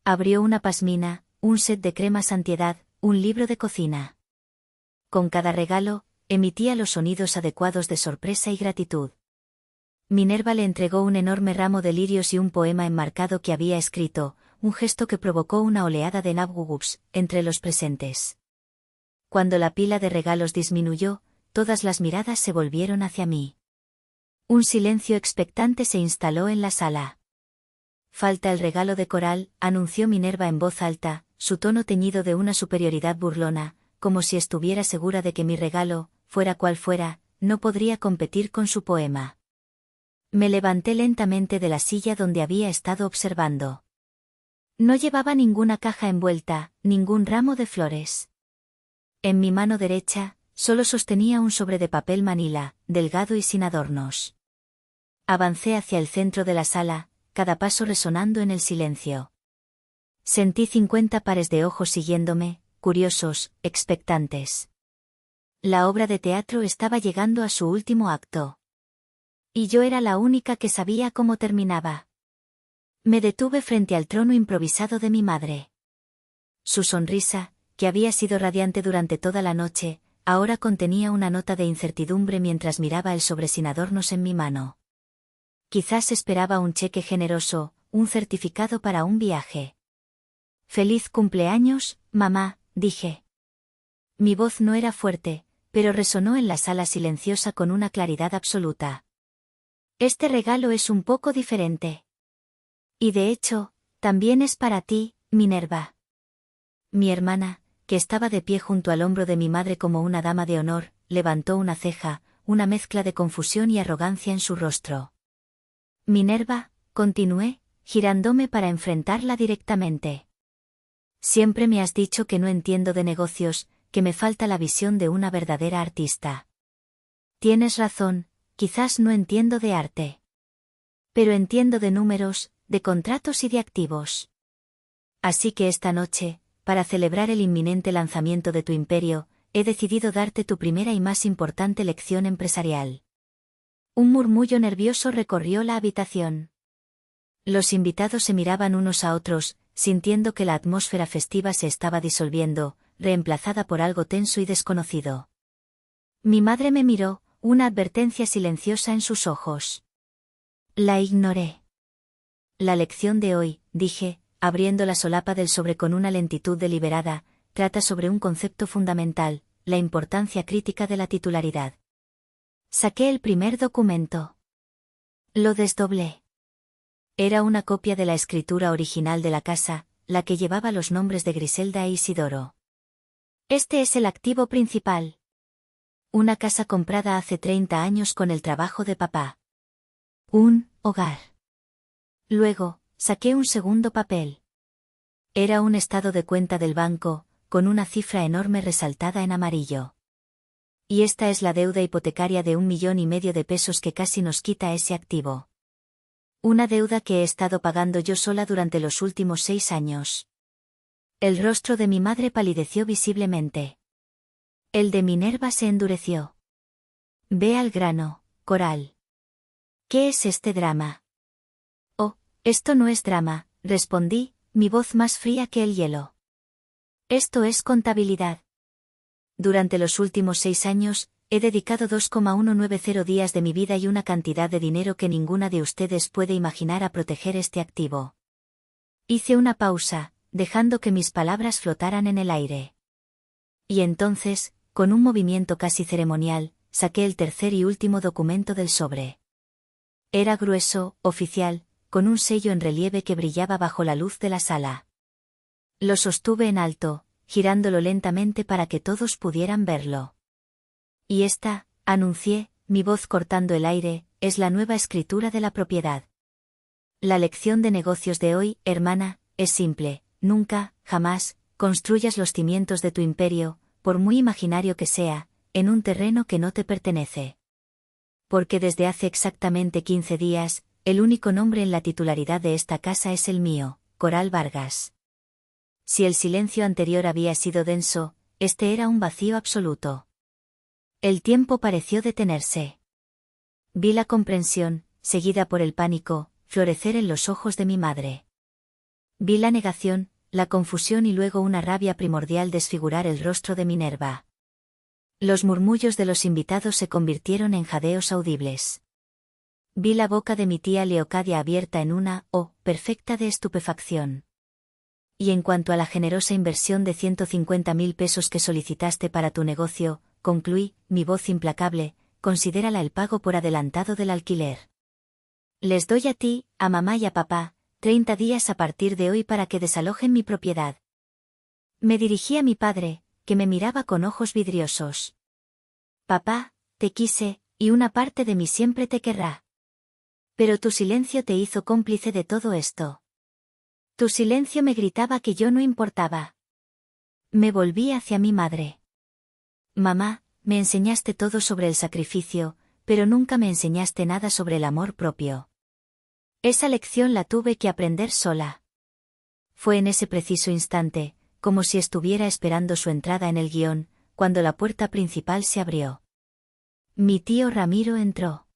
Abrió una pasmina, un set de cremas antiedad, un libro de cocina. Con cada regalo, emitía los sonidos adecuados de sorpresa y gratitud. Minerva le entregó un enorme ramo de lirios y un poema enmarcado que había escrito, un gesto que provocó una oleada de nabwugups entre los presentes. Cuando la pila de regalos disminuyó, todas las miradas se volvieron hacia mí. Un silencio expectante se instaló en la sala. «Falta el regalo de Coral», anunció Minerva en voz alta, su tono teñido de una superioridad burlona, como si estuviera segura de que mi regalo, fuera cual fuera, no podría competir con su poema. Me levanté lentamente de la silla donde había estado observando. No llevaba ninguna caja envuelta, ningún ramo de flores. En mi mano derecha, solo sostenía un sobre de papel manila, delgado y sin adornos. Avancé hacia el centro de la sala, cada paso resonando en el silencio. Sentí 50 pares de ojos siguiéndome, curiosos, expectantes. La obra de teatro estaba llegando a su último acto. Y yo era la única que sabía cómo terminaba. Me detuve frente al trono improvisado de mi madre. Su sonrisa, que había sido radiante durante toda la noche, ahora contenía una nota de incertidumbre mientras miraba el sobre sin adornos en mi mano. Quizás esperaba un cheque generoso, un certificado para un viaje. «Feliz cumpleaños, mamá», dije. Mi voz no era fuerte, pero resonó en la sala silenciosa con una claridad absoluta. «Este regalo es un poco diferente. Y de hecho, también es para ti, Minerva». Mi hermana, que estaba de pie junto al hombro de mi madre como una dama de honor, levantó una ceja, una mezcla de confusión y arrogancia en su rostro. «Minerva», continué, girándome para enfrentarla directamente. «Siempre me has dicho que no entiendo de negocios, que me falta la visión de una verdadera artista. Tienes razón, quizás no entiendo de arte. Pero entiendo de números, de contratos y de activos. Así que esta noche, para celebrar el inminente lanzamiento de tu imperio, he decidido darte tu primera y más importante lección empresarial». Un murmullo nervioso recorrió la habitación. Los invitados se miraban unos a otros, sintiendo que la atmósfera festiva se estaba disolviendo, reemplazada por algo tenso y desconocido. Mi madre me miró, una advertencia silenciosa en sus ojos. La ignoré. «La lección de hoy», dije, abriendo la solapa del sobre con una lentitud deliberada, trata sobre un concepto fundamental, la importancia crítica de la titularidad. Saqué el primer documento. Lo desdoblé. Era una copia de la escritura original de la casa, la que llevaba los nombres de Griselda e Isidoro. «Este es el activo principal. Una casa comprada hace 30 años con el trabajo de papá. Un hogar». Luego, saqué un segundo papel. Era un estado de cuenta del banco, con una cifra enorme resaltada en amarillo. «Y esta es la deuda hipotecaria de 1,5 millones de pesos que casi nos quita ese activo. Una deuda que he estado pagando yo sola durante los últimos 6 años». El rostro de mi madre palideció visiblemente. El de Minerva se endureció. «Ve al grano, Coral. ¿Qué es este drama?» «Oh, esto no es drama», respondí, mi voz más fría que el hielo. «Esto es contabilidad. Durante los últimos 6 años, he dedicado 2,190 días de mi vida y una cantidad de dinero que ninguna de ustedes puede imaginar a proteger este activo». Hice una pausa, dejando que mis palabras flotaran en el aire. Y entonces, con un movimiento casi ceremonial, saqué el tercer y último documento del sobre. Era grueso, oficial, con un sello en relieve que brillaba bajo la luz de la sala. Lo sostuve en alto, girándolo lentamente para que todos pudieran verlo. «Y esta», anuncié, mi voz cortando el aire, «es la nueva escritura de la propiedad. La lección de negocios de hoy, hermana, es simple: nunca, jamás, construyas los cimientos de tu imperio, por muy imaginario que sea, en un terreno que no te pertenece. Porque desde hace exactamente 15 días, el único nombre en la titularidad de esta casa es el mío, Coral Vargas». Si el silencio anterior había sido denso, este era un vacío absoluto. El tiempo pareció detenerse. Vi la comprensión, seguida por el pánico, florecer en los ojos de mi madre. Vi la negación, la confusión y luego una rabia primordial desfigurar el rostro de Minerva. Los murmullos de los invitados se convirtieron en jadeos audibles. Vi la boca de mi tía Leocadia abierta en una O perfecta de estupefacción. «Y en cuanto a la generosa inversión de 150.000 pesos que solicitaste para tu negocio», concluí, mi voz implacable, «considérala el pago por adelantado del alquiler. Les doy a ti, a mamá y a papá, 30 días a partir de hoy para que desalojen mi propiedad». Me dirigí a mi padre, que me miraba con ojos vidriosos. «Papá, te quise, y una parte de mí siempre te querrá. Pero tu silencio te hizo cómplice de todo esto. Tu silencio me gritaba que yo no importaba». Me volví hacia mi madre. «Mamá, me enseñaste todo sobre el sacrificio, pero nunca me enseñaste nada sobre el amor propio. Esa lección la tuve que aprender sola». Fue en ese preciso instante, como si estuviera esperando su entrada en el guión, cuando la puerta principal se abrió. Mi tío Ramiro entró.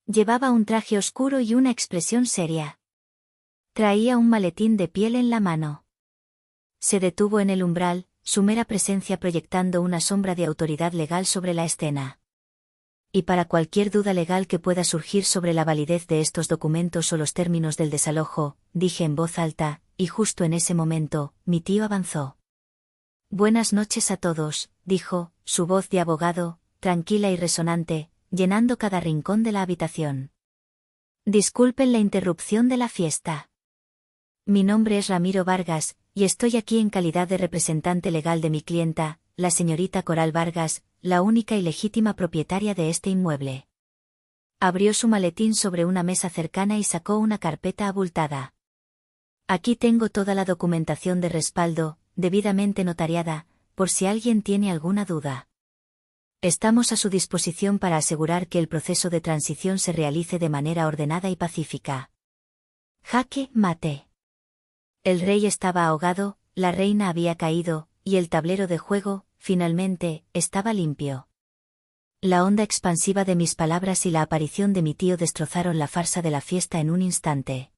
Llevaba un traje oscuro y una expresión seria. Traía un maletín de piel en la mano. Se detuvo en el umbral, su mera presencia proyectando una sombra de autoridad legal sobre la escena. Y para cualquier duda legal que pueda surgir sobre la validez de estos documentos o los términos del desalojo, dije en voz alta, y justo en ese momento, mi tío avanzó. Buenas noches a todos, dijo, su voz de abogado, tranquila y resonante, llenando cada rincón de la habitación. Disculpen la interrupción de la fiesta. Mi nombre es Ramiro Vargas, y estoy aquí en calidad de representante legal de mi clienta, la señorita Coral Vargas, la única y legítima propietaria de este inmueble. Abrió su maletín sobre una mesa cercana y sacó una carpeta abultada. Aquí tengo toda la documentación de respaldo, debidamente notariada, por si alguien tiene alguna duda. Estamos a su disposición para asegurar que el proceso de transición se realice de manera ordenada y pacífica. Jaque mate. El rey estaba ahogado, la reina había caído, y el tablero de juego, finalmente, estaba limpio. La onda expansiva de mis palabras y la aparición de mi tío destrozaron la farsa de la fiesta en un instante.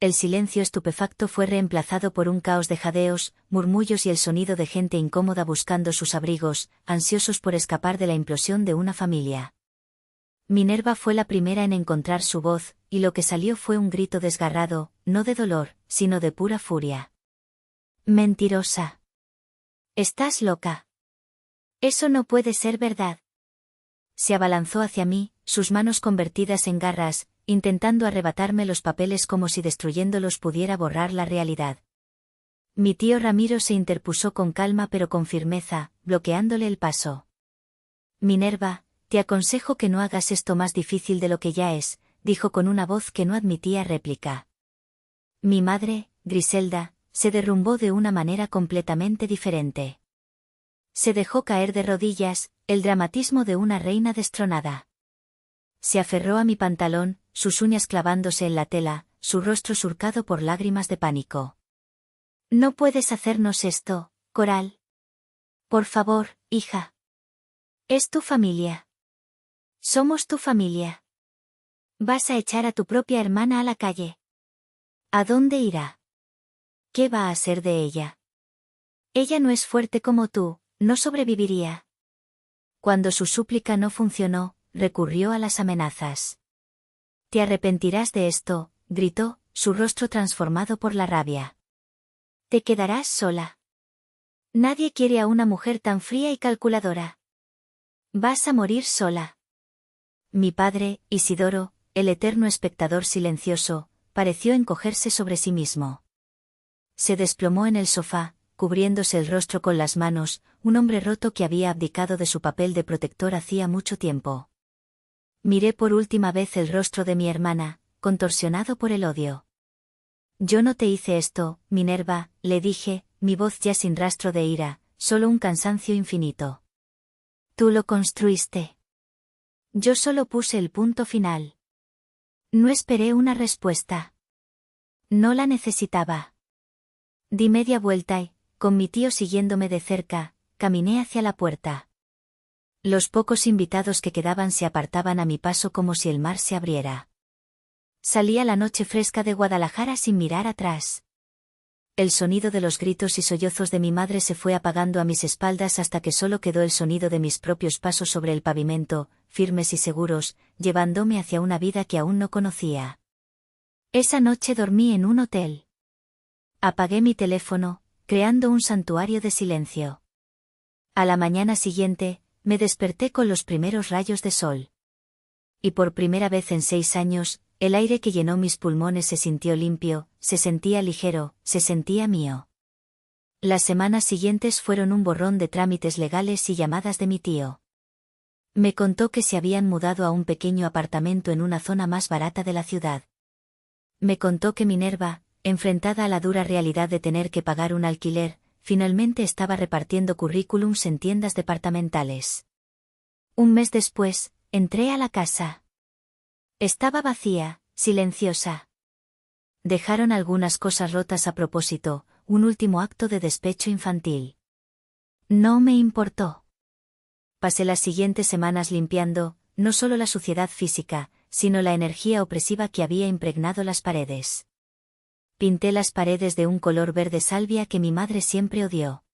El silencio estupefacto fue reemplazado por un caos de jadeos, murmullos y el sonido de gente incómoda buscando sus abrigos, ansiosos por escapar de la implosión de una familia. Minerva fue la primera en encontrar su voz, y lo que salió fue un grito desgarrado, no de dolor, sino de pura furia. Mentirosa. Estás loca. Eso no puede ser verdad. Se abalanzó hacia mí, sus manos convertidas en garras, intentando arrebatarme los papeles como si destruyéndolos pudiera borrar la realidad. Mi tío Ramiro se interpuso con calma pero con firmeza, bloqueándole el paso. Minerva, te aconsejo que no hagas esto más difícil de lo que ya es, dijo con una voz que no admitía réplica. Mi madre, Griselda, se derrumbó de una manera completamente diferente. Se dejó caer de rodillas, el dramatismo de una reina destronada. Se aferró a mi pantalón, sus uñas clavándose en la tela, su rostro surcado por lágrimas de pánico. No puedes hacernos esto, Coral. Por favor, hija. Es tu familia. Somos tu familia. Vas a echar a tu propia hermana a la calle. ¿A dónde irá? ¿Qué va a ser de ella? Ella no es fuerte como tú, no sobreviviría. Cuando su súplica no funcionó, recurrió a las amenazas. Te arrepentirás de esto, gritó, su rostro transformado por la rabia. Te quedarás sola. Nadie quiere a una mujer tan fría y calculadora. Vas a morir sola. Mi padre, Isidoro, el eterno espectador silencioso, pareció encogerse sobre sí mismo. Se desplomó en el sofá, cubriéndose el rostro con las manos, un hombre roto que había abdicado de su papel de protector hacía mucho tiempo. Miré por última vez el rostro de mi hermana, contorsionado por el odio. Yo no te hice esto, Minerva, le dije, mi voz ya sin rastro de ira, solo un cansancio infinito. Tú lo construiste. Yo solo puse el punto final. No esperé una respuesta. No la necesitaba. Di media vuelta y, con mi tío siguiéndome de cerca, caminé hacia la puerta. Los pocos invitados que quedaban se apartaban a mi paso como si el mar se abriera. Salía la noche fresca de Guadalajara sin mirar atrás. El sonido de los gritos y sollozos de mi madre se fue apagando a mis espaldas hasta que solo quedó el sonido de mis propios pasos sobre el pavimento, firmes y seguros, llevándome hacia una vida que aún no conocía. Esa noche dormí en un hotel. Apagué mi teléfono, creando un santuario de silencio. A la mañana siguiente, me desperté con los primeros rayos de sol. Y por primera vez en 6 años, el aire que llenó mis pulmones se sintió limpio, se sentía ligero, se sentía mío. Las semanas siguientes fueron un borrón de trámites legales y llamadas de mi tío. Me contó que se habían mudado a un pequeño apartamento en una zona más barata de la ciudad. Me contó que Minerva, enfrentada a la dura realidad de tener que pagar un alquiler, finalmente estaba repartiendo currículums en tiendas departamentales. Un mes después, entré a la casa. Estaba vacía, silenciosa. Dejaron algunas cosas rotas a propósito, un último acto de despecho infantil. No me importó. Pasé las siguientes semanas limpiando, no solo la suciedad física, sino la energía opresiva que había impregnado las paredes. Pinté las paredes de un color verde salvia que mi madre siempre odió.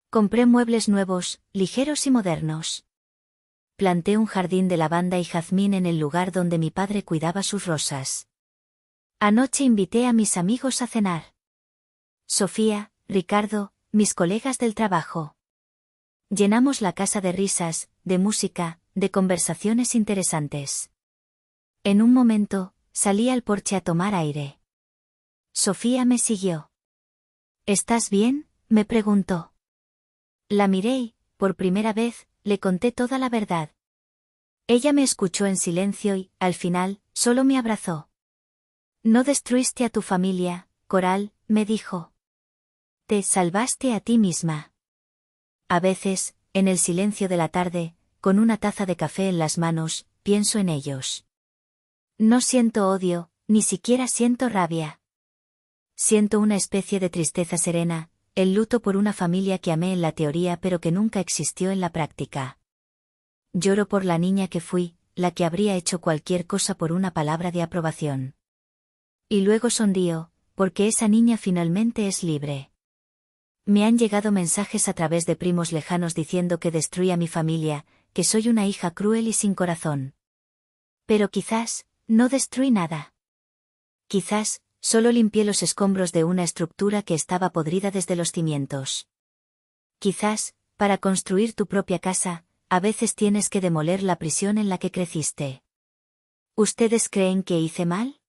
Compré muebles nuevos, ligeros y modernos. Planté un jardín de lavanda y jazmín en el lugar donde mi padre cuidaba sus rosas. Anoche invité a mis amigos a cenar. Sofía, Ricardo, mis colegas del trabajo. Llenamos la casa de risas, de música, de conversaciones interesantes. En un momento, salí al porche a tomar aire. Sofía me siguió. ¿Estás bien?, me preguntó. La miré y, por primera vez, le conté toda la verdad. Ella me escuchó en silencio y, al final, solo me abrazó. No destruiste a tu familia, Coral, me dijo. Te salvaste a ti misma. A veces, en el silencio de la tarde, con una taza de café en las manos, pienso en ellos. No siento odio, ni siquiera siento rabia. Siento una especie de tristeza serena, el luto por una familia que amé en la teoría pero que nunca existió en la práctica. Lloro por la niña que fui, la que habría hecho cualquier cosa por una palabra de aprobación. Y luego sonrío, porque esa niña finalmente es libre. Me han llegado mensajes a través de primos lejanos diciendo que destruí a mi familia, que soy una hija cruel y sin corazón. Pero quizás, no destruí nada. Quizás, solo limpié los escombros de una estructura que estaba podrida desde los cimientos. Quizás, para construir tu propia casa, a veces tienes que demoler la prisión en la que creciste. ¿Ustedes creen que hice mal?